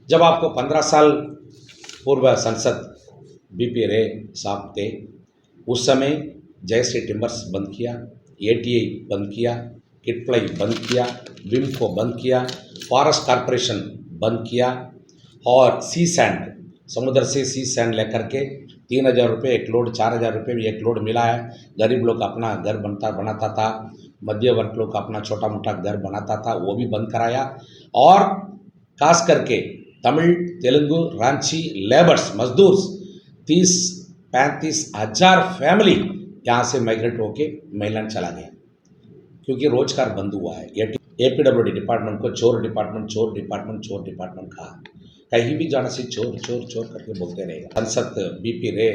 जब आपको 15 साल पूर्व सांसद बीपी रे साहब थे, उस समय जयश्री टिम्बर्स बंद किया, एटीआई बंद किया, किटप्लाई बंद किया, विम्को बंद किया, फॉरेस्ट कॉरपोरेशन बंद किया और सी सैंड, समुद्र से सी सैंड लेकर के 3,000 रुपये एक लोड, 4,000 रुपये भी एक लोड मिला है। गरीब लोग अपना घर बनाता था, मध्य वर्ग लोग अपना छोटा मोटा घर बनाता था, वो भी बंद कराया। और खास करके तमिल, तेलुगु, रांची लेबर्स, मजदूर 30-35 हज़ार फैमिली यहाँ से माइग्रेट होके मेलैंड चला गया, क्योंकि रोजगार बंद हुआ है। एपीडब्ल्यूडी डिपार्टमेंट को चोर डिपार्टमेंट कहा, कहीं भी जाने से चोर चोर चोर करके बोलते रहेगा। सांसद बीपी रे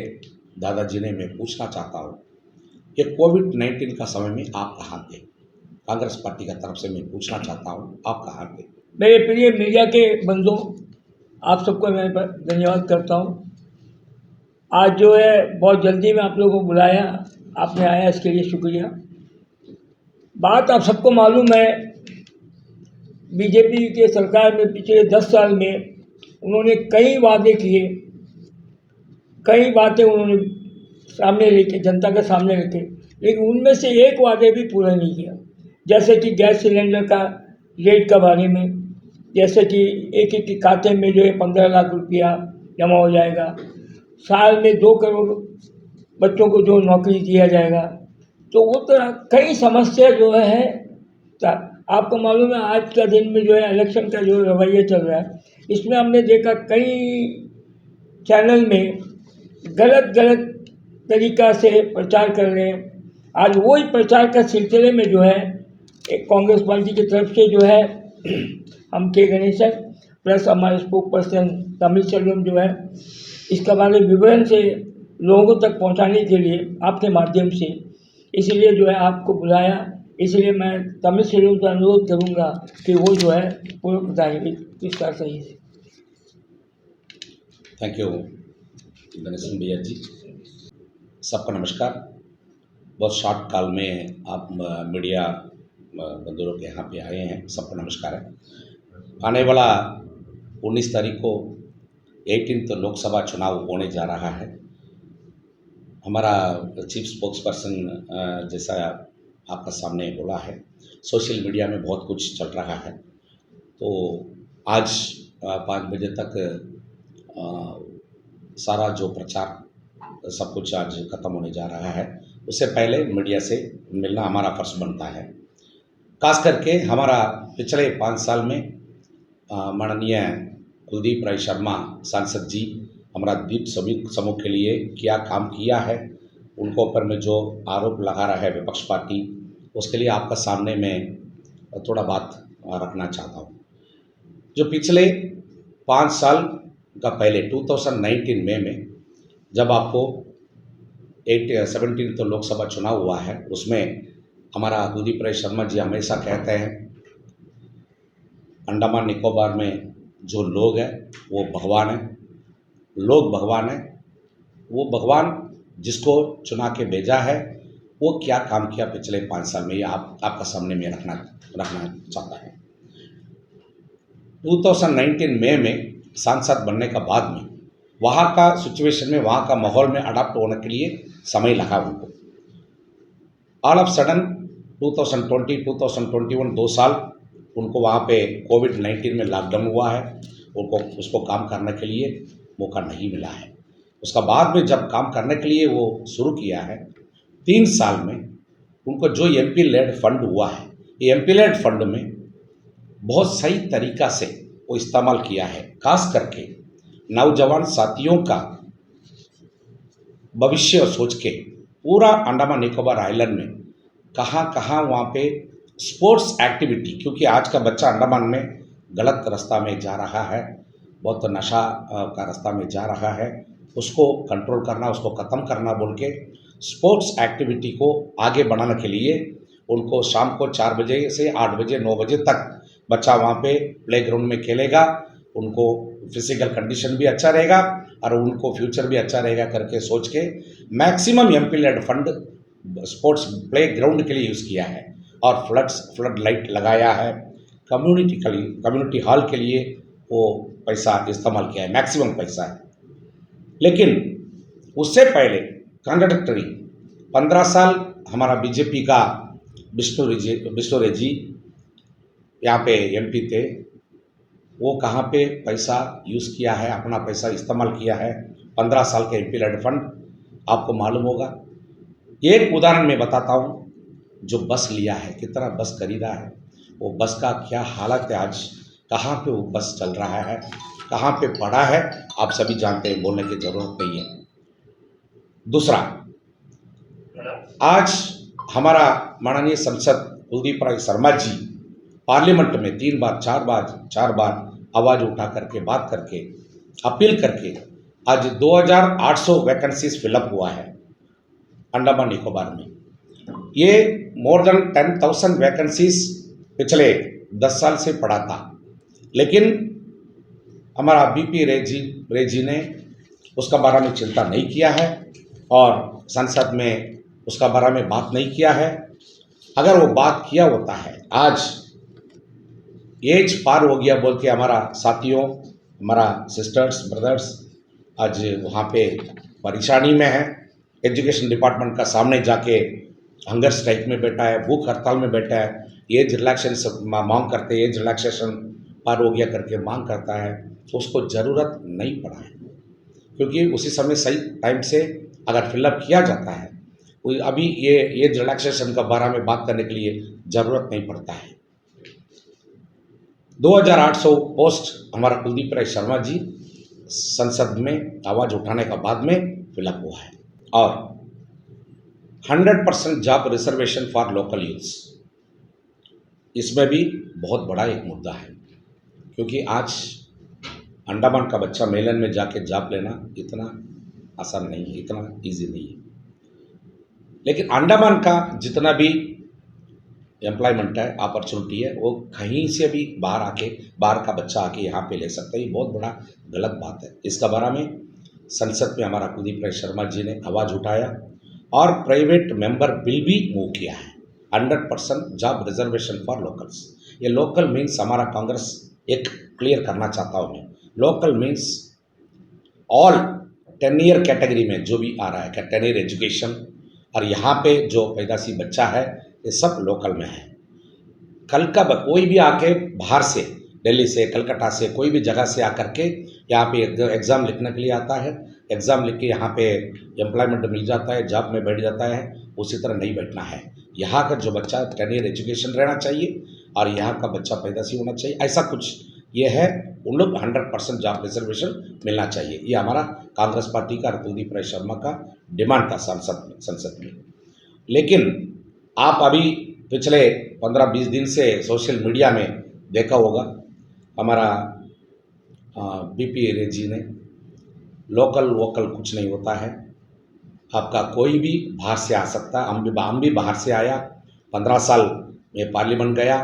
दादाजी ने मैं पूछना चाहता हूँ कि कोविड-19 का समय में आप कहाँ थे? कांग्रेस पार्टी का तरफ से मैं पूछना चाहता हूँ, आप कहाँ थे? मेरे प्रिय मीडिया के बंधुओं, आप सबको मैं धन्यवाद करता हूँ। आज जो है बहुत जल्दी में आप लोगों को बुलाया, आपने आया, इसके लिए शुक्रिया। बात आप सबको मालूम है, बीजेपी के सरकार में पिछले 10 साल में उन्होंने कई वादे किए, कई बातें उन्होंने सामने रखे, जनता के सामने रखे, लेकिन उनमें से एक वादे भी पूरा नहीं किया। जैसे कि गैस सिलेंडर का रेट के बारे में, जैसे कि एक के खाते में जो है 15 लाख रुपया जमा हो जाएगा, साल में 2 करोड़ बच्चों को जो नौकरी दिया जाएगा। तो वो तरह कई समस्या जो है, आपको मालूम है आज का दिन में जो है इलेक्शन का जो रवैया चल रहा है, इसमें हमने देखा कई चैनल में गलत तरीका से प्रचार कर रहे हैं। आज वही प्रचार का सिलसिले में जो है एक कांग्रेस पार्टी की तरफ से जो है हम के गणेशन प्लस हमारे स्पोक पर्सन तमिल सेल्वम जो है इसका बारे विवरण से लोगों तक पहुंचाने के लिए आपके माध्यम से, इसीलिए जो है आपको बुलाया। इसलिए मैं तमिल सेल्वम का अनुरोध करूंगा कि वो जो है पूर्व बताएंगे विस्तार सही से। थैंक यू गणेशन भैया जी। सबको नमस्कार। बहुत शॉर्ट कॉल में आप मीडिया बंधुओं के यहाँ पे आए हैं, सबको नमस्कार है। आने वाला 19 तारीख को 18th लोकसभा चुनाव होने जा रहा है। हमारा चीफ स्पोक्स पर्सन जैसा आपका सामने बोला है, सोशल मीडिया में बहुत कुछ चल रहा है। तो आज 5 बजे तक सारा जो प्रचार सब कुछ आज ख़त्म होने जा रहा है। उससे पहले मीडिया से मिलना हमारा फर्ज बनता है। खास करके हमारा पिछले 5 साल में माननीय कुलदीप राय शर्मा सांसद जी हमारा द्वीप समूह के लिए क्या काम किया है, उनको ऊपर में जो आरोप लगा रहा है विपक्ष पार्टी, उसके लिए आपका सामने में थोड़ा बात रखना चाहता हूँ। जो पिछले 5 साल का पहले 2019 में जब आपको 17 तो लोकसभा चुनाव हुआ है, उसमें हमारा कुलदीप राय शर्मा जी हमेशा कहते हैं अंडमान निकोबार में जो लोग हैं वो भगवान है, लोग भगवान है। वो भगवान जिसको चुना के भेजा है वो क्या काम किया पिछले 5 साल में, ये आपका सामने में रखना चाहता है। 2019 में सांसद बनने का बाद में वहाँ का सिचुएशन में, वहाँ का माहौल में अडाप्ट होने के लिए समय लगा उनको। ऑल ऑफ सडन 2020, 2021 2 साल उनको वहाँ पे कोविड-19 में लॉकडाउन हुआ है, उनको उसको काम करने के लिए मौका नहीं मिला है। उसका बाद में जब काम करने के लिए वो शुरू किया है, 3 साल में उनको जो एमपी लेड फंड हुआ है, ये एमपी लेड फंड में बहुत सही तरीका से वो इस्तेमाल किया है। खास करके नौजवान साथियों का भविष्य सोच के पूरा अंडमान निकोबार आइलैंड में कहाँ कहाँ वहाँ पे स्पोर्ट्स एक्टिविटी, क्योंकि आज का बच्चा अंडमान में गलत रास्ता में जा रहा है, बहुत नशा का रास्ता में जा रहा है, उसको कंट्रोल करना, उसको ख़त्म करना बोल के स्पोर्ट्स एक्टिविटी को आगे बढ़ाने के लिए उनको शाम को 4 बजे से 8 बजे 9 बजे तक बच्चा वहाँ पे प्लेग्राउंड में खेलेगा, उनको फिजिकल कंडीशन भी अच्छा रहेगा और उनको फ्यूचर भी अच्छा रहेगा करके सोच के maximum MP LAD fund sports playground के लिए यूज़ किया है और फ्लड लाइट लगाया है। कम्युनिटी हॉल के लिए वो पैसा इस्तेमाल किया है, मैक्सिमम पैसा है। लेकिन उससे पहले कॉन्ट्रडिक्टरी 15 साल हमारा बीजेपी का विष्णु रेजी यहाँ पे एमपी थे। वो कहाँ पे पैसा यूज़ किया है, अपना पैसा इस्तेमाल किया है, 15 साल के एमपी लैंड फंड आपको मालूम होगा। एक उदाहरण मैं बताता हूँ, जो बस लिया है, कितना बस खरीदा है, वो बस का क्या हालत है आज, कहाँ पे वो बस चल रहा है, कहाँ पे पड़ा है, आप सभी जानते हैं, बोलने की ज़रूरत नहीं है। दूसरा, आज हमारा माननीय सांसद कुलदीप राय शर्मा जी पार्लियामेंट में 3 बार 4 बार आवाज़ उठा करके, बात करके, अपील करके आज 2800 वैकेंसीज फिलअप हुआ है अंडमान निकोबार में। ये मोर देन 10,000 वैकेंसीज पिछले 10 साल से पड़ा था, लेकिन हमारा बीपी रेजी ने उसका बारे में चिंता नहीं किया है और संसद में उसका बारे में बात नहीं किया है। अगर वो बात किया होता है, आज एज पार हो गया बोल के हमारा साथियों, हमारा सिस्टर्स ब्रदर्स आज वहाँ पे परेशानी में है। एजुकेशन डिपार्टमेंट का सामने जाके हंगर स्ट्राइक में बैठा है, भूख हड़ताल में बैठा है, एज रिलैक्सेशन मांग करते, एज रिलैक्सेशन पार हो गया करके मांग करता है। उसको ज़रूरत नहीं पड़ा है, क्योंकि उसी समय सही टाइम से अगर फिलअप किया जाता है, अभी ये एज रिलैक्सेशन का बारे में बात करने के लिए ज़रूरत नहीं पड़ता है। 2800 पोस्ट हमारा कुलदीप राय शर्मा जी संसद में आवाज़ उठाने का बाद में फिलअप हुआ है। और 100% job reservation for local youths, इसमें भी बहुत बड़ा एक मुद्दा है, क्योंकि आज अंडमान का बच्चा मेलन में जाके जॉब लेना इतना आसान नहीं है, इतना इजी नहीं है। लेकिन अंडमान का जितना भी एम्प्लॉयमेंट है, अपॉर्चुनिटी है, वो कहीं से भी बाहर का बच्चा आके यहाँ पे ले सकता है। ये बहुत बड़ा गलत बात है। इसका बारे में संसद में हमारा कुलदीप राय शर्मा जी ने आवाज़ उठाया और प्राइवेट मेंबर बिल भी मूव किया है, 100% जॉब रिजर्वेशन फॉर लोकल्स। ये लोकल मीन्स हमारा कांग्रेस एक क्लियर करना चाहता हूँ मैं, local means all 10 year category में जो भी आ रहा है, 10 ईयर एजुकेशन, और यहाँ पे जो पैदाशी बच्चा है ये सब लोकल में है। कल का कोई भी आके बाहर से, दिल्ली से, कलकत्ता से, कोई भी जगह से आकर के यहाँ पे एग्ज़ाम लिखने के लिए आता है, एग्ज़ाम लिख के यहाँ पे एम्प्लॉयमेंट मिल जाता है, जॉब में बैठ जाता है, उसी तरह नहीं बैठना है। यहाँ का जो बच्चा 10 ईयर एजुकेशन रहना चाहिए और यहाँ का बच्चा पैदाशी होना चाहिए, ऐसा कुछ ये है। उन लोग 100% जॉब रिजर्वेशन मिलना चाहिए। ये हमारा कांग्रेस पार्टी का कुलदीप राय शर्मा का डिमांड था संसद में। लेकिन आप अभी पिछले 15-20 दिन से सोशल मीडिया में देखा होगा, हमारा बीपी रेजी ने लोकल वोकल कुछ नहीं होता है, आपका कोई भी बाहर से आ सकता है। हम भी बाहर से आया, 15 साल में पार्लियामेंट गया,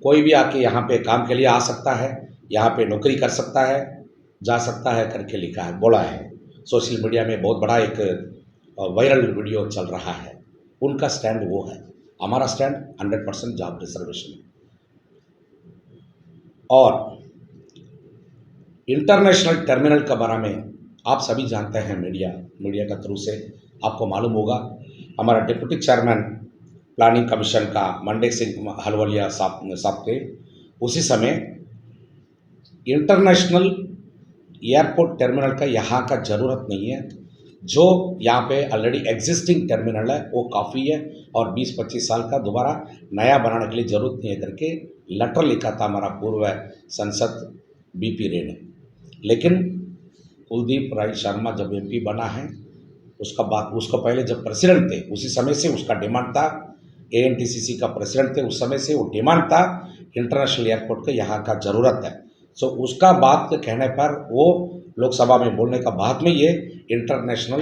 कोई भी आके यहाँ पे काम के लिए आ सकता है, यहाँ पे नौकरी कर सकता है, जा सकता है करके लिखा है, बोला है। सोशल मीडिया में बहुत बड़ा एक वायरल वीडियो चल रहा है। उनका स्टैंड वो है, हमारा स्टैंड 100% जॉब रिजर्वेशन है। और इंटरनेशनल टर्मिनल के बारे में आप सभी जानते हैं, मीडिया का थ्रू से आपको मालूम होगा। हमारा डिप्टी चेयरमैन प्लानिंग कमीशन का मंडे सिंह हलवलिया साहब थे, उसी समय इंटरनेशनल एयरपोर्ट टर्मिनल का यहाँ का ज़रूरत नहीं है, जो यहाँ पे ऑलरेडी एग्जिस्टिंग टर्मिनल है वो काफ़ी है, और 20-25 साल का दोबारा नया बनाने के लिए ज़रूरत नहीं है करके लेटर लिखा था हमारा पूर्व सांसद बीपी रे ने। लेकिन कुलदीप राय शर्मा जब एमपी बना है, उसको पहले जब प्रेसिडेंट थे उसी समय से उसका डिमांड था, एएनटीसीसी का प्रेसिडेंट थे उस समय से, वो डिमांड था इंटरनेशनल एयरपोर्ट का यहाँ का ज़रूरत है। सो उसका बात के कहने पर वो लोकसभा में बोलने का बाद में ये इंटरनेशनल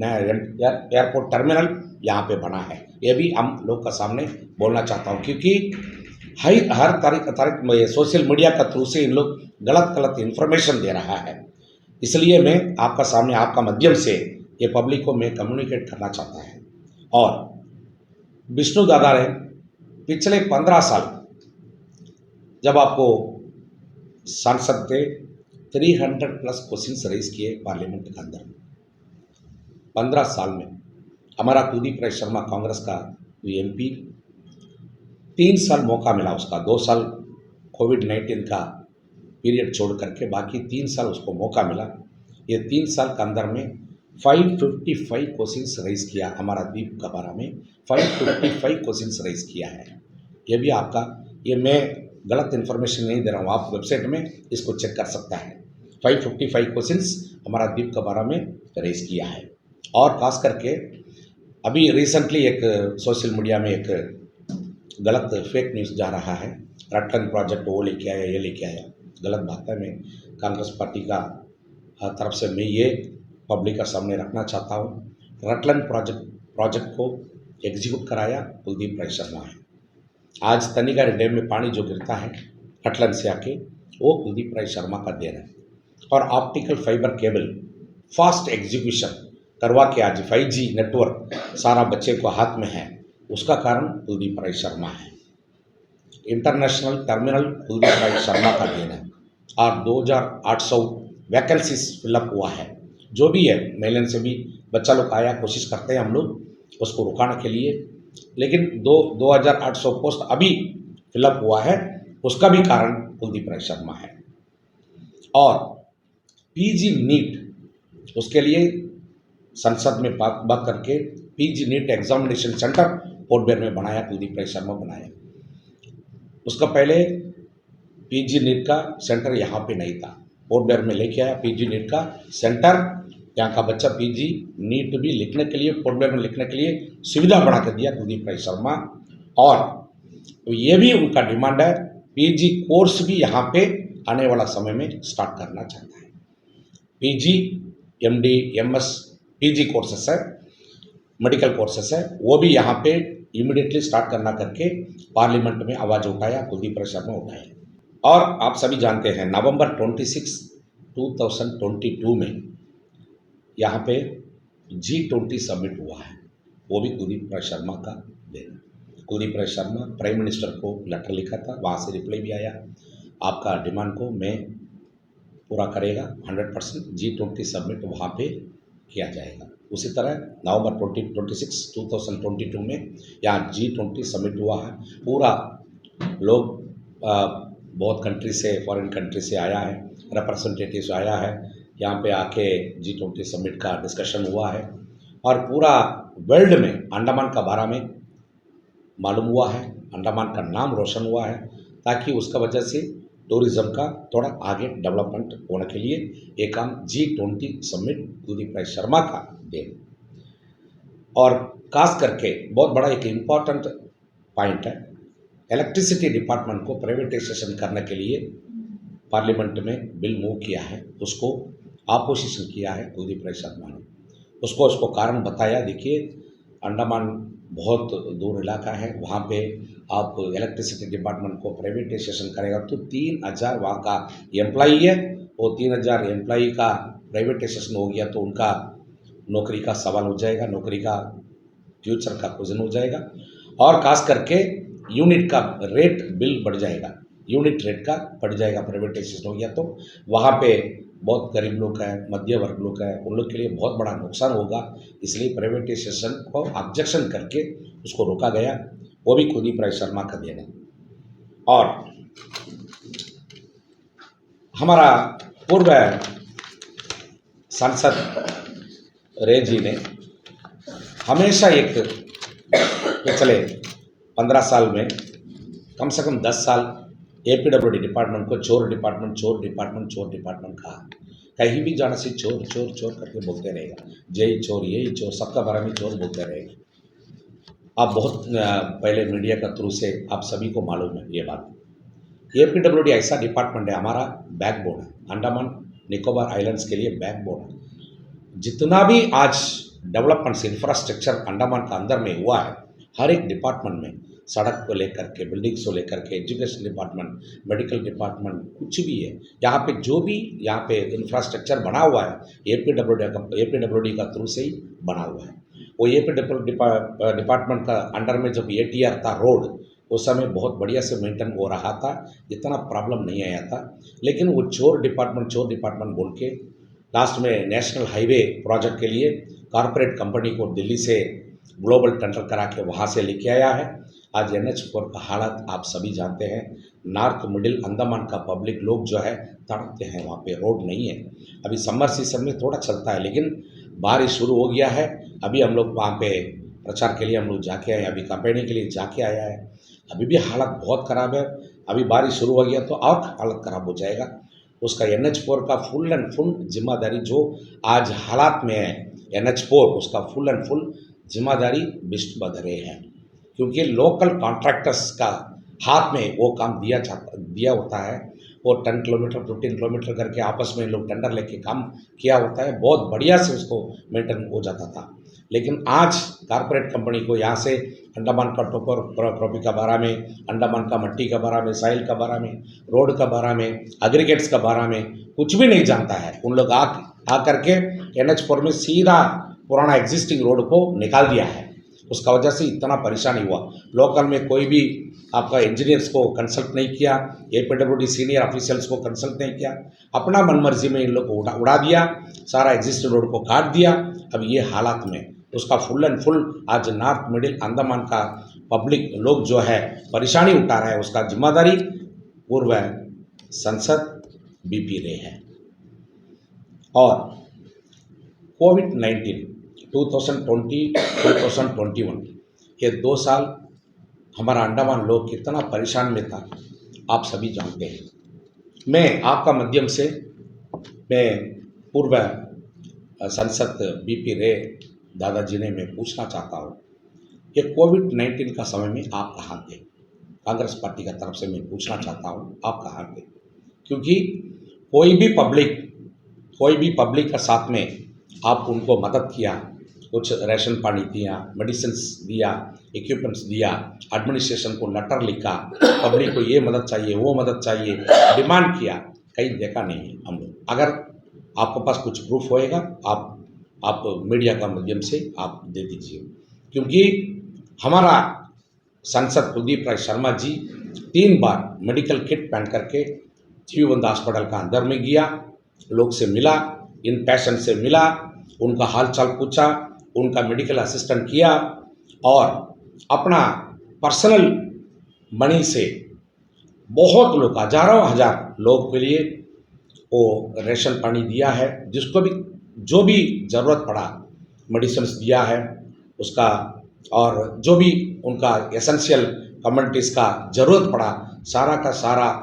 एयरपोर्ट टर्मिनल यहाँ पे बना है। ये भी हम लोग का सामने बोलना चाहता हूँ, क्योंकि हर तारीख सोशल मीडिया का थ्रू से इन लोग गलत इन्फॉर्मेशन दे रहा है। इसलिए मैं आपका सामने, आपका माध्यम से ये पब्लिक को मैं कम्युनिकेट करना चाहता है। और विष्णु दादा ने पिछले 15 साल जब आपको सांसद थे 300 प्लस क्वेश्चंस रेज किए पार्लियामेंट के अंदर 15 साल में। हमारा कुलदीप राय शर्मा कांग्रेस का एमपी 3 साल मौका मिला उसका, 2 साल कोविड-19 का पीरियड छोड़ करके बाकी 3 साल उसको मौका मिला। ये 3 साल के अंदर में 555 क्वेश्चंस रेज किया, हमारा द्वीप का बारे में 555 क्वेश्चंस रेज किया है। ये भी आपका, ये मैं गलत इन्फॉर्मेशन नहीं दे रहा हूँ, आप वेबसाइट में इसको चेक कर सकता है। 555 क्वेश्चंस हमारा द्वीप का बारे में रेज किया है। और खास करके अभी रिसेंटली एक सोशल मीडिया में एक गलत फेक न्यूज़ जा रहा है, रटलन प्रोजेक्ट वो लेके आया, ये लेके आया, गलत बात है। मैं कांग्रेस पार्टी का तरफ से मैं ये पब्लिक का सामने रखना चाहता हूँ। रटलन प्रोजेक्ट को एग्जीक्यूट कराया कुलदीप राय शर्मा है। आज तनिगारी डैम में पानी जो गिरता है रटलन से आके, वो कुलदीप राय शर्मा का देन है। और optical fibre cable fast execution करवा के आज 5G नेटवर्क सारा बच्चे को हाथ में है, उसका कारण कुलदीप राय शर्मा है। इंटरनेशनल टर्मिनल कुलदीप राय शर्मा का देन है। और 2800 वैकेंसीज फिलअप हुआ है। जो भी है, मेलन से भी बच्चा लोग आया, कोशिश करते हैं हम लोग उसको रुकाने के लिए, लेकिन 2800 पोस्ट अभी फिलअप हुआ है, उसका भी कारण कुलदीप राय शर्मा है। और पीजी नीट, उसके लिए संसद में बात करके PG NEET examination centre Port Blair में बनाया, कुलदीप राय शर्मा बनाया। उसका पहले पीजी नीट का सेंटर यहाँ पे नहीं था, पोर्ट ब्लेयर में लेके आया पीजी नीट का सेंटर। यहाँ का बच्चा पीजी नीट भी लिखने के लिए, पोर्ट ब्लेयर में लिखने के लिए सुविधा बना कर दिया कुलदीप राय शर्मा। और ये भी उनका डिमांड है, पीजी कोर्स भी यहाँ पे आने वाला समय में स्टार्ट करना चाहता है। PG, MD, MS PG courses है, मेडिकल कोर्सेस है, वो भी यहाँ पे इमीडिएटली स्टार्ट करना करके पार्लियामेंट में आवाज़ उठाया, कुलदीप राय शर्मा उठाया। और आप सभी जानते हैं नवंबर 26, 2022 में यहाँ पे G20 समिट हुआ है, वो भी कुलदीप राय शर्मा का then. Kuldeep Rai Sharma prime minister को लेटर लिखा था, वहाँ से रिप्लाई भी आया, आपका डिमांड को मैं पूरा करेगा 100%। G20 समिट वहाँ पे किया जाएगा। उसी तरह नवंबर 26, 2022 में यहाँ G20 समिट हुआ है। पूरा लोग बहुत कंट्री से, फॉरेन कंट्री से आया है, रिप्रेजेंटेटिव्स आया है, यहाँ पे आके G20 समिट का डिस्कशन हुआ है। और पूरा वर्ल्ड में अंडमान का बारे में मालूम हुआ है, अंडमान का नाम रोशन हुआ है, ताकि उसका वजह से टूरिज़्म का थोड़ा आगे डेवलपमेंट होने के लिए एक काम G20 समिट कुलदीप राय शर्मा का देन। और खास करके बहुत बड़ा एक इम्पॉर्टेंट पॉइंट है, इलेक्ट्रिसिटी डिपार्टमेंट को प्राइवेटाइजेशन करने के लिए पार्लियामेंट में बिल मूव किया है, उसको अपोजिशन किया है कुलदीप राय शर्मा ने। उसको कारण बताया, देखिए अंडमान बहुत दूर इलाका है, वहाँ पे आप इलेक्ट्रिसिटी डिपार्टमेंट को प्राइवेटाइजेशन करेगा तो 3000 वहाँ का एम्प्लॉई है, वो 3000 एम्प्लॉई का प्राइवेटाइजेशन हो गया तो उनका नौकरी का सवाल हो जाएगा, नौकरी का फ्यूचर का क्वेश्चन हो जाएगा। और खास करके यूनिट का रेट बिल बढ़ जाएगा, यूनिट रेट का बढ़ जाएगा, प्राइवेटाइजेशन हो गया तो वहाँ पे बहुत गरीब लोग हैं, मध्य वर्ग लोग हैं, उन लोग के लिए बहुत बड़ा नुकसान होगा। इसलिए प्राइवेटाइजेशन को ऑब्जेक्शन करके उसको रोका गया, वो भी कुलदीप राय शर्मा का देन है। और हमारा पूर्व सांसद रे जी ने हमेशा एक पिछले 15 साल में कम से कम 10 साल APWD डिपार्टमेंट को चोर डिपार्टमेंट कहा। कहीं भी जाने से चोर चोर चोर करके बोलते रहेगा, यही चोर सबका बारे में चोर बोलते रहेगा। आप बहुत पहले मीडिया का थ्रू से आप सभी को मालूम है ये बात। APWD ऐसा डिपार्टमेंट है, हमारा बैकबोन है, अंडमान निकोबार आइलैंड्स के लिए बैकबोन है। जितना भी आज डेवलपमेंट्स इंफ्रास्ट्रक्चर अंडमान का अंदर में हुआ है, हर एक डिपार्टमेंट में, सड़क को लेकर के, बिल्डिंग्स को लेकर के, एजुकेशन डिपार्टमेंट, मेडिकल डिपार्टमेंट, कुछ भी है यहाँ पे, जो भी यहाँ पे इंफ्रास्ट्रक्चर बना हुआ है APWD का थ्रू से ही बना हुआ है। वो APWD डिपार्टमेंट का अंडर में जब ATR था रोड, उस समय बहुत बढ़िया से मेंटेन हो रहा था, इतना प्रॉब्लम नहीं आया था। लेकिन वो चोर डिपार्टमेंट बोल के लास्ट में नेशनल हाईवे प्रोजेक्ट के लिए कॉरपोरेट कंपनी को दिल्ली से ग्लोबल टेंडर करा के वहाँ से लेके आया है। आज NH4 का हालत आप सभी जानते हैं। नॉर्थ मिडिल अंडमान का पब्लिक लोग जो है तड़पते हैं, वहाँ पे रोड नहीं है। अभी समर सीजन में थोड़ा चलता है, लेकिन बारिश शुरू हो गया है। अभी हम लोग वहाँ पे प्रचार के लिए हम लोग जाके आए, अभी कैंपेनिंग के लिए जाके आया है। अभी भी हालत बहुत ख़राब है। अभी बारिश शुरू हो गया तो और हालत ख़राब हो जाएगा। उसका NH4 का फुल एंड फुल जिम्मेदारी जो आज हालात में है, NH4 उसका फुल एंड फुल जिम्मेदारी बिस्ट बदरे है, क्योंकि लोकल कॉन्ट्रैक्टर्स का हाथ में वो काम दिया होता है। वो 10 किलोमीटर 15 किलोमीटर करके आपस में लोग टेंडर लेके काम किया होता है, बहुत बढ़िया से उसको मेंटेन हो जाता था। लेकिन आज कॉरपोरेट कंपनी को यहाँ से अंडमान का टोपोग्राफी के बारे में, अंडमान का मट्टी के बारे में, साइल के बारे में, रोड के बारे में, एग्रीगेट्स के बारे में कुछ भी नहीं जानता है। उन लोग आ करके NH4 में सीधा पुराना एग्जिस्टिंग रोड को निकाल दिया है। उसका वजह से इतना परेशानी हुआ। लोकल में कोई भी आपका इंजीनियर्स को कंसल्ट नहीं किया, APWD सीनियर ऑफिशियल्स को कंसल्ट नहीं किया, अपना मनमर्जी में इन लोग को उड़ा दिया, सारा एग्जिस्टिंग रोड को काट दिया। अब ये हालात में उसका फुल एंड फुल आज नॉर्थ मिडिल अंडमान का पब्लिक लोग जो है परेशानी उठा रहा है, उसका जिम्मेदारी पूर्व सांसद BP रे है। और कोविड-19 2020-2021 ये 2 साल हमारा अंडमान लोग कितना परेशान में था, आप सभी जानते हैं। मैं आपका माध्यम से मैं पूर्व सांसद BP रे दादाजी ने मैं पूछना चाहता हूँ, ये कोविड-19 का समय में आप कहाँ थे? कांग्रेस पार्टी का तरफ से मैं पूछना चाहता हूँ, आप कहाँ थे? क्योंकि कोई भी पब्लिक का साथ में आप उनको मदद किया, कुछ राशन पानी दिया, मेडिसिन्स दिया, इक्विपमेंट्स दिया, एडमिनिस्ट्रेशन को लेटर लिखा, पब्लिक को ये मदद चाहिए, वो मदद चाहिए, डिमांड किया, कहीं देखा नहीं है हम लोग। अगर आपके पास कुछ प्रूफ होएगा आप मीडिया का माध्यम से आप दे दीजिए। क्योंकि हमारा सांसद कुलदीप राय शर्मा जी 3 बार मेडिकल किट पहन करके जीवबंद हॉस्पिटल का अंदर में गया, लोग से मिला, इन पेशेंट से मिला, उनका हालचाल पूछा, उनका मेडिकल असिस्टेंट किया और अपना पर्सनल मनी से बहुत लोग, हजारों हजार लोग के लिए वो राशन पानी दिया है। जिसको भी जो भी ज़रूरत पड़ा मेडिसिन्स दिया है उसका, और जो भी उनका एसेंशियल कम्युनिटीज़ का ज़रूरत पड़ा सारा का सारा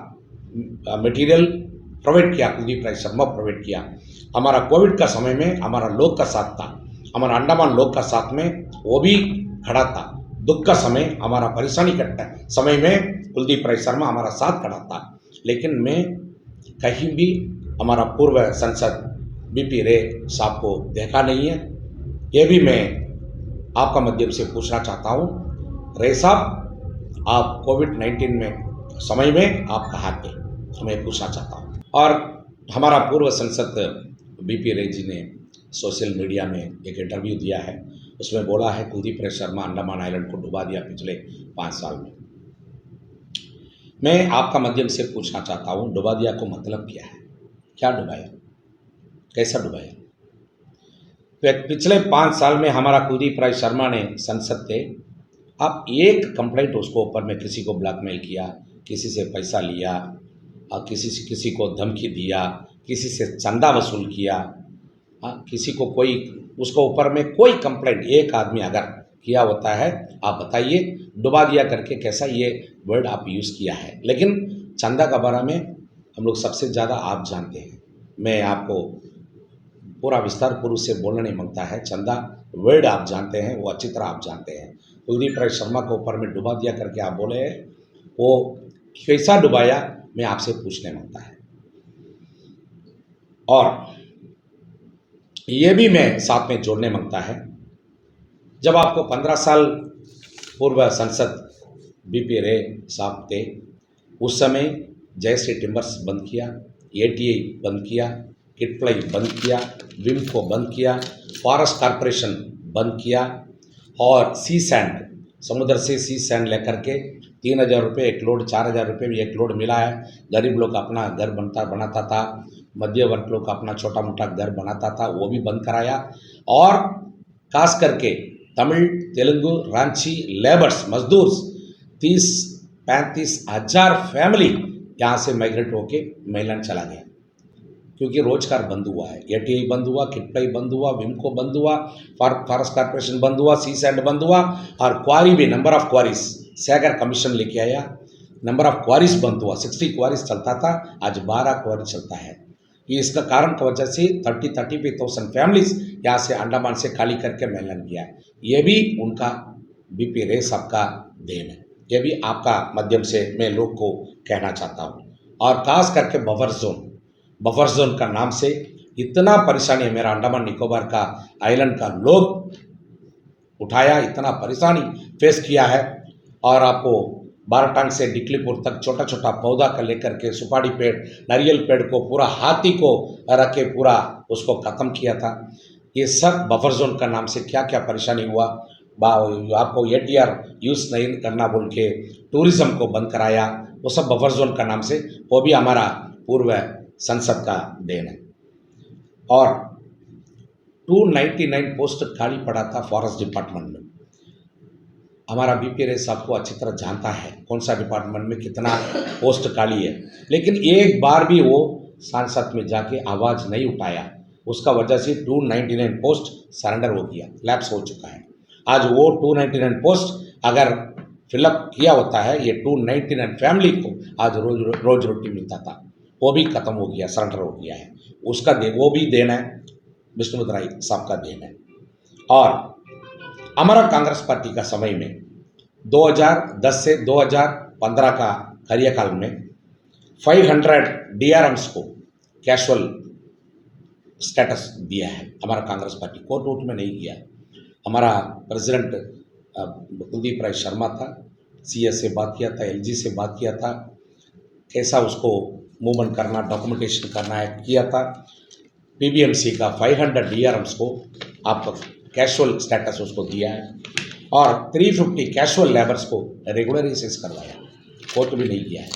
मटेरियल प्रोवाइड किया, कुलदीप राय शर्मा प्रोवाइड किया। हमारा कोविड का समय में हमारा लोग का साथ था, हमारा अंडमान लोग का साथ में वो भी खड़ा था। दुख का समय, हमारा परेशानी का समय में कुलदीप राय शर्मा हमारा साथ खड़ा था। लेकिन मैं कहीं भी हमारा पूर्व सांसद BP रे साहब को देखा नहीं है। ये भी मैं आपका माध्यम से पूछना चाहता हूँ, रे साहब आप कोविड-19 में समय में आप कहाँ थे, मैं पूछना चाहता हूँ। और हमारा पूर्व सांसद BP रे जी ने सोशल मीडिया में एक इंटरव्यू दिया है, उसमें बोला है कुलदीप राय शर्मा अंडमान आइलैंड को डुबा दिया पिछले 5 साल में। मैं आपका माध्यम से पूछना चाहता हूँ, डुबा दिया को मतलब क्या है? क्या डुबाया, कैसा डुबाया? पिछले 5 साल में हमारा कुलदीप राय शर्मा ने सांसद थे, आप एक कंप्लेंट उसको ऊपर में किसी को ब्लैकमेल किया, किसी से पैसा लिया, और किसी को धमकी दिया, किसी से चंदा वसूल किया, किसी को कोई उसको ऊपर में कोई कंप्लेंट एक आदमी अगर किया होता है, आप बताइए, डुबा दिया करके कैसा ये वर्ड आप यूज़ किया है। लेकिन चंदा का बारे में हम लोग सबसे ज़्यादा आप जानते हैं, मैं आपको पूरा विस्तार पूर्व से बोलना नहीं मांगता है। चंदा वर्ड आप जानते हैं, वो अच्छी तरह आप जानते हैं। कुलदीप राय शर्मा को ऊपर में डुबा दिया करके आप बोले हैं, वो कैसा डुबाया मैं आपसे पूछने मांगता है। और ये भी मैं साथ में जोड़ने मांगता है, जब आपको 15 साल पूर्व सांसद BP रे साहब थे, उस समय जयश्री टिम्बर्स बंद किया, ATI बंद किया, किटप्लाई बंद किया, विम को बंद किया, फॉरेस्ट कॉरपोरेशन बंद किया, और सी सैंड, समुद्र से सी सैंड लेकर के 3,000 रुपये एक लोड, 4,000 रुपये भी एक लोड मिला है। गरीब लोग अपना घर बनाता था, मध्य वर्ग लोग अपना छोटा मोटा घर बनाता था, वो भी बंद कराया। और खास करके तमिल, तेलुगु, रांची लेबर्स, मजदूर 30-35 हज़ार फैमिली यहाँ से माइग्रेट होके मेलैंड चला गया, क्योंकि रोजगार बंद हुआ है। एटीआई बंद हुआ, किटप्लाई बंद हुआ, विमको बंद हुआ, फॉरेस्ट कॉर्पोरेशन बंद हुआ, सी सैंड बंद हुआ, और क्वारी भी number of queries Saigal commission लेके आया, नंबर ऑफ क्वारीज बंद हुआ। 60 क्वारीज चलता था, आज 12 क्वारी चलता है। ये इसका कारण की वजह से 35,000 फैमिलीज यहाँ से अंडमान से खाली करके मेलैंड किया है। ये भी उनका बीपी रे साहब का देन है। ये भी आपका माध्यम से मैं लोग को कहना चाहता हूँ। और खास करके बफर जोन का नाम से इतना परेशानी है मेरा अंडमान निकोबार का आइलैंड का लोग उठाया, इतना परेशानी फेस किया है। और आपको बारटांग से डिकलीपुर तक छोटा छोटा पौधा का लेकर के सुपारी पेड़, नारियल पेड़ को पूरा हाथी को रख के पूरा उसको ख़त्म किया था। ये सब बफर जोन का नाम से क्या क्या परेशानी हुआ। आपको एटीआर यूज़ नहीं करना बोल के टूरिज़्म को बंद कराया, वो सब बफर जोन का नाम से, वो भी हमारा पूर्व संसद का देन है। और 299 पोस्ट खाली पड़ा था फॉरेस्ट डिपार्टमेंट में। हमारा बीपी रे साहब को अच्छी तरह जानता है कौन सा डिपार्टमेंट में कितना पोस्ट खाली है, लेकिन एक बार भी वो सांसद में जाके आवाज़ नहीं उठाया। उसका वजह से 299 पोस्ट सरेंडर हो गया, लैप्स हो चुका है। आज वो 299 पोस्ट अगर फिलअप किया होता है, ये 299 फैमिली को आज रोज रोटी मिलता था, वो भी ख़त्म हो गया, सरेंडर हो गया है। उसका वो भी देना है विष्णुपत राय साहब का देन है। और हमारा कांग्रेस पार्टी का समय में 2010 से 2015 का कार्यकाल में 500 डीआरएम्स को कैजुअल स्टेटस दिया है हमारा कांग्रेस पार्टी। कोर्ट वोट में नहीं किया। हमारा प्रेसिडेंट कुलदीप राय शर्मा था, सीएस से बात किया था, एलजी से बात किया था, कैसा उसको मूवमेंट करना, डॉक्यूमेंटेशन करना है, किया था। पीबीएमसी का 500 डीआरएम्स को आपका कैजुअल स्टेटस उसको दिया है, और 350 कैजुअल लेबर्स को रेगुलराइजेशन करवाया। कोर्ट भी नहीं किया है।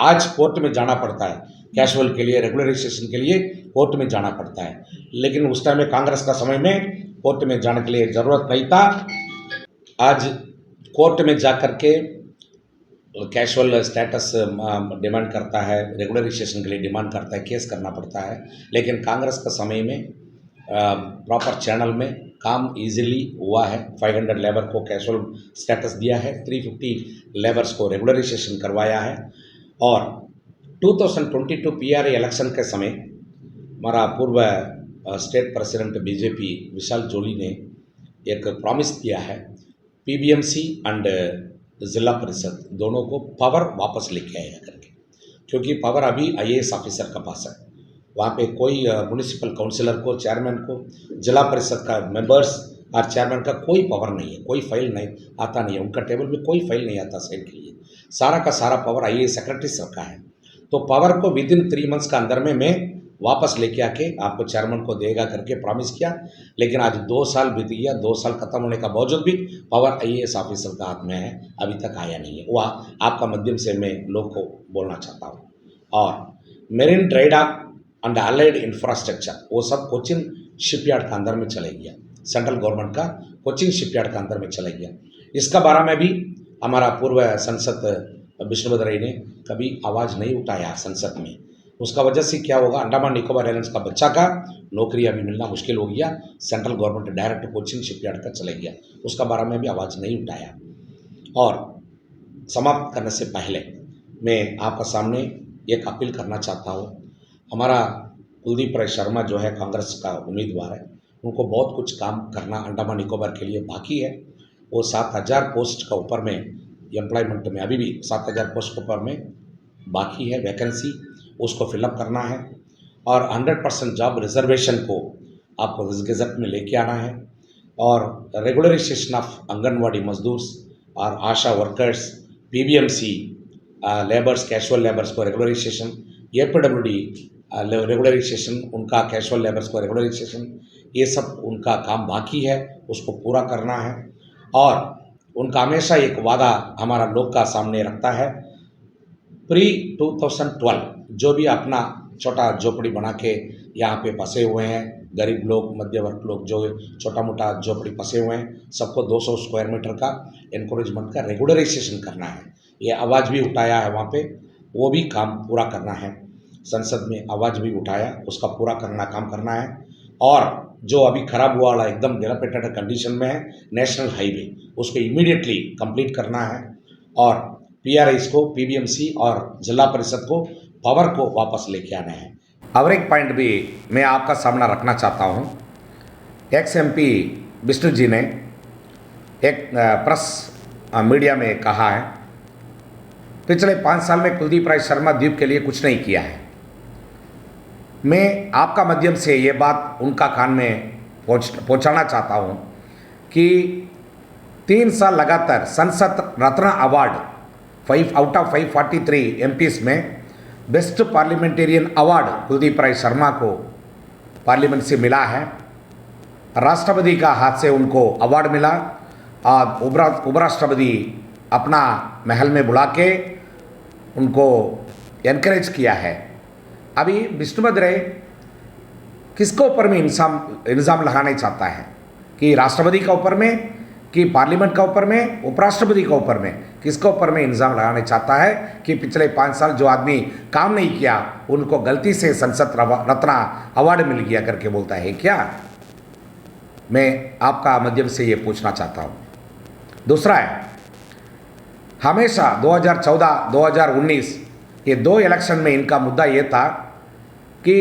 आज कोर्ट में जाना पड़ता है कैजुअल के लिए, रेगुलराइजेशन के लिए कोर्ट में जाना पड़ता है, लेकिन उस टाइम में कांग्रेस का समय में कोर्ट में जाने के लिए ज़रूरत नहीं था। आज कोर्ट में जा कर के कैजुअल स्टेटस डिमांड करता है, रेगुलराइजेशन के लिए डिमांड करता है, केस करना पड़ता है। लेकिन कांग्रेस का समय में प्रॉपर चैनल में काम इजीली हुआ है। 500 लेबर को कैजुअल स्टेटस दिया है, 350 लेबर्स को रेगुलराइजेशन करवाया है। और 2022 पीआरए इलेक्शन के समय हमारा पूर्व स्टेट प्रेसिडेंट बीजेपी विशाल जोली ने एक प्रॉमिस किया है, पीबीएमसी एंड ज़िला परिषद दोनों को पावर वापस लेके आएगा करके, क्योंकि पावर अभी आईएएस ऑफिसर का पास है। वहाँ पे कोई म्यूनिसिपल काउंसिलर को, चेयरमैन को, जिला परिषद का मेंबर्स और चेयरमैन का कोई पावर नहीं है, कोई फाइल नहीं आता नहीं है, उनका टेबल में कोई फाइल नहीं आता साइन के लिए। सारा का सारा पावर आईएएस सेक्रेटरी रखा है। तो पावर को विदिन 3 मंथ्स का अंदर में मैं वापस लेके आके आपको चेयरमैन को देगा करके प्रॉमिस किया। लेकिन आज 2 साल बीत गया, 2 साल खत्म होने का बावजूद भी पावर आईएएस ऑफिसर का हाथ में है, अभी तक आया नहीं है। वह आपका माध्यम से मैं लोग को बोलना चाहता हूँ। और मेरीन ड्राइडॉक एंड अलाइड इंफ्रास्ट्रक्चर वो सब कोचिन शिपयार्ड का अंदर में चले गया, सेंट्रल गवर्नमेंट का कोचिन शिपयार्ड का अंदर में चले गया। इसका बारे में भी हमारा पूर्व संसद विष्णुपत राय ने कभी आवाज़ नहीं उठाया संसद में। उसका वजह से क्या होगा, अंडमान निकोबार आइलैंड्स का बच्चा का नौकरी अभी मिलना मुश्किल हो गया। Central government direct Cochin shipyard का चले गया, उसका बारे में भी आवाज़ नहीं उठाया। और समाप्त करने से पहले मैं आपका सामने एक अपील करना चाहता हूँ। हमारा कुलदीप राय शर्मा जो है कांग्रेस का उम्मीदवार है, उनको बहुत कुछ काम करना अंडमान निकोबार के लिए बाकी है। वो 7,000 पोस्ट का ऊपर में एम्प्लॉयमेंट में अभी भी 7,000 पोस्ट के ऊपर में बाकी है वैकेंसी, उसको फिलअप करना है। और 100% जॉब रिजर्वेशन को आपको गजट में लेके आना है। और रेगुलराइजेशन ऑफ आंगनवाड़ी मजदूर और ASHA workers, PBMC labours, casual labours को रेगुलराइजेशन, एपीडब्ल्यूडी रेगुलराइजेशन, उनका कैजुअल लेबर्स को रेगुलराइजेशन, ये सब उनका काम बाकी है, उसको पूरा करना है। और उनका हमेशा एक वादा हमारा लोग का सामने रखता है। प्री 2012 जो भी अपना छोटा झोपड़ी बना के यहाँ पे बसे हुए हैं, गरीब लोग, मध्य वर्ग लोग जो छोटा मोटा झोपड़ी बसे हुए हैं, सबको 200 स्क्वायर मीटर का एनकरेजमेंट का रेगुलराइजेशन करना है। ये आवाज़ भी उठाया है वहाँ पे, वो भी काम पूरा करना है। संसद में आवाज़ भी उठाया, उसका पूरा काम करना है। और जो अभी खराब हुआ वाला एकदम डिलापिडेटेड कंडीशन में है नेशनल हाईवे, उसको इमीडिएटली कंप्लीट करना है। और पीआरआईस को, पीबीएमसी और जिला परिषद को पावर को वापस लेके आना है। और एक पॉइंट भी मैं आपका सामना रखना चाहता हूँ। एक्स एमपी विष्णु जी ने एक प्रेस मीडिया में कहा है, पिछले 5 साल में कुलदीप राय शर्मा द्वीप के लिए कुछ नहीं किया है। मैं आपका माध्यम से ये बात उनका कान में पहुंचाना चाहता हूं कि 3 साल लगातार संसद रत्न अवार्ड 5 आउट ऑफ 543 एमपीज में best parliamentarian award Kuldeep Rai Sharma को पार्लियामेंट से मिला है। राष्ट्रपति का हाथ से उनको अवार्ड मिला और उपराष्ट्रपति अपना महल में बुला के उनको एनकरेज किया है। अभी विष्णुपद राय किसको ऊपर में इल्ज़ाम लगाना चाहता है कि राष्ट्रपति का ऊपर में, कि पार्लियामेंट का ऊपर में, उपराष्ट्रपति का ऊपर में, किसको ऊपर में इल्ज़ाम लगाना चाहता है कि पिछले 5 साल जो आदमी काम नहीं किया उनको गलती से संसद रत्न अवार्ड मिल गया करके बोलता है क्या? मैं आपका माध्यम से ये पूछना चाहता हूँ। दूसरा है, हमेशा 2014-2019 ये 2 इलेक्शन में इनका मुद्दा ये था कि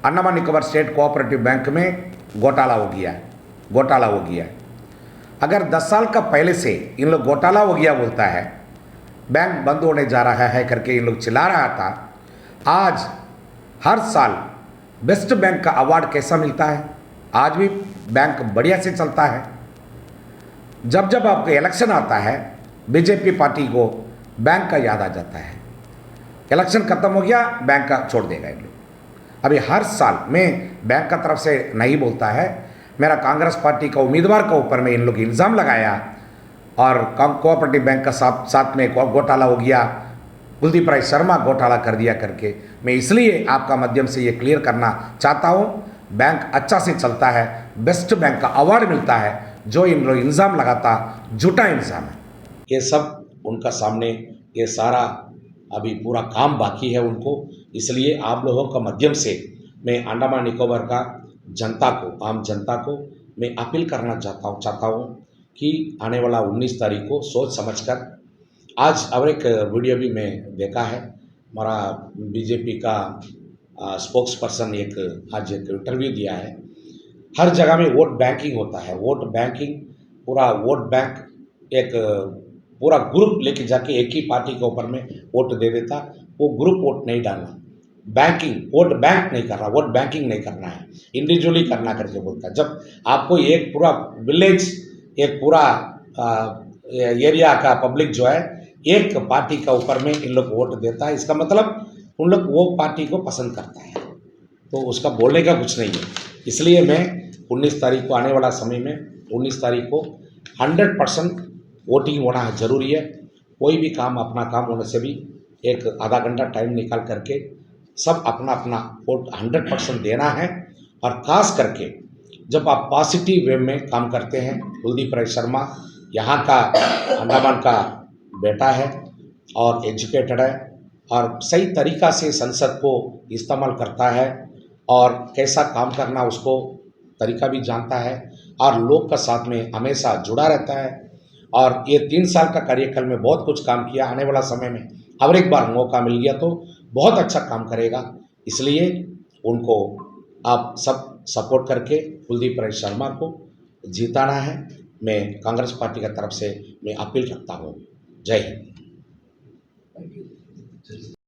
Andaman Nicobar state cooperative bank में घोटाला हो गया। अगर 10 साल का पहले से इन लोग घोटाला हो गया बोलता है, बैंक बंद होने जा रहा है करके इन लोग चिल्ला रहा था, आज हर साल बेस्ट बैंक का अवार्ड कैसा मिलता है? आज भी बैंक बढ़िया से चलता है। जब जब आपको इलेक्शन आता है बीजेपी पार्टी को बैंक का याद आ जाता है। इलेक्शन खत्म हो गया, बैंक का छोड़ देगा इन लोग। अभी हर साल में बैंक का तरफ से नहीं बोलता है, मेरा कांग्रेस पार्टी का उम्मीदवार के ऊपर में इन लोग इल्ज़ाम लगाया और कोऑपरेटिव बैंक का साथ में घोटाला हो गया, कुलदीप राय शर्मा घोटाला कर दिया करके। मैं इसलिए आपका माध्यम से ये क्लियर करना चाहता हूँ, बैंक अच्छा से चलता है, बेस्ट बैंक का अवार्ड मिलता है। जो इन लोग इल्ज़ाम लगाता झूठा इल्ज़ाम है। ये सब उनका सामने ये सारा अभी पूरा काम बाकी है उनको। इसलिए आप लोगों का माध्यम से मैं अंडमान निकोबार का जनता को, आम जनता को मैं अपील करना चाहता हूँ कि आने वाला 19 तारीख को सोच समझकर, आज और एक वीडियो भी मैं देखा है, हमारा बीजेपी का स्पोक्स पर्सन आज एक इंटरव्यू दिया है। हर जगह में वोट बैंकिंग होता है, वोट बैंकिंग, पूरा वोट बैंक एक पूरा ग्रुप लेके जाके एक ही पार्टी के ऊपर में वोट दे देता। वो ग्रुप वोट नहीं डालना, बैंकिंग, वोट बैंक नहीं करना, वोट बैंकिंग नहीं करना है, इंडिविजुअली करना करके बोलता है। जब आपको एक पूरा विलेज, एक पूरा एरिया का पब्लिक जो है एक पार्टी का ऊपर में इन लोग वोट देता है, इसका मतलब उन लोग वो पार्टी को पसंद करता है, तो उसका बोलने का कुछ नहीं है। इसलिए मैं 19 तारीख को, आने वाला समय में 19 तारीख को 100% वोटिंग होना ज़रूरी है। कोई भी काम, अपना काम होने से भी एक आधा घंटा टाइम निकाल करके सब अपना अपना वोट 100% देना है। और ख़ास करके जब आप पॉजिटिव वे में काम करते हैं, कुलदीप राय शर्मा यहाँ का अंडमान का बेटा है और एजुकेटेड है और सही तरीक़ा से संसद को इस्तेमाल करता है और कैसा काम करना उसको तरीका भी जानता है और लोग का साथ में हमेशा जुड़ा रहता है। और ये 3 साल का कार्यकाल में बहुत कुछ काम किया। आने वाला समय में और एक बार मौका मिल गया तो बहुत अच्छा काम करेगा। इसलिए उनको आप सब सपोर्ट करके कुलदीप राय शर्मा को जिताना है। मैं कांग्रेस पार्टी की तरफ से मैं अपील रखता हूँ। जय हिंद।